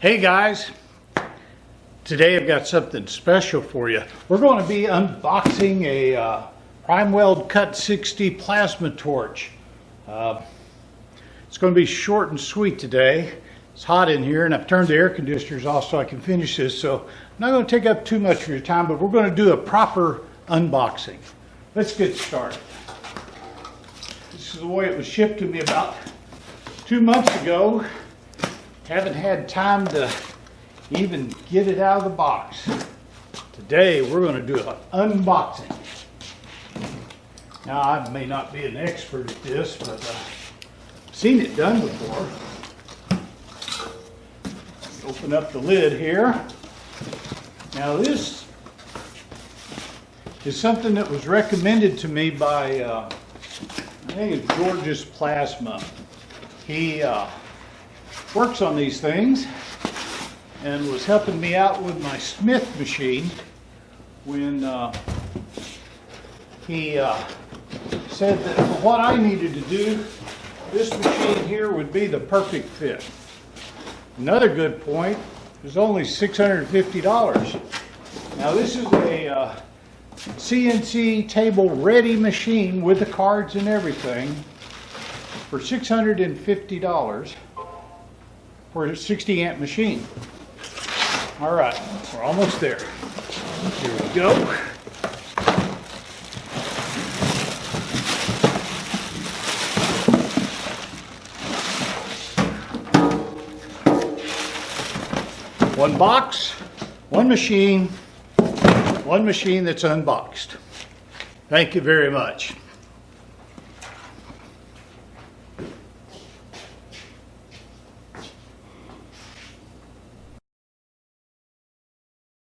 Hey guys, today I've got something special for you. We're going to be unboxing a Primeweld Cut 60 plasma torch. It's going to be short and sweet today. It's hot in here and I've turned the air conditioners off so I can finish this, so I'm not going to take up too much of your time, but we're going to do a proper unboxing. Let's get started. This is the way it was shipped to me about 2 months ago. Haven't had time to even get it out of the box. Today we're going to do an unboxing. Now I may not be an expert at this, but I've seen it done before. Open up the lid here. Now this is something that was recommended to me by, I think it's George's Plasma. He works on these things and was helping me out with my Smith machine when he said that for what I needed to do, this machine here would be the perfect fit. Another good point, it was only $650. Now this is a CNC table ready machine with the cards and everything for $650 for a 60 amp machine. All right, we're almost there. Here we go. One box, one machine that's unboxed. Thank you very much.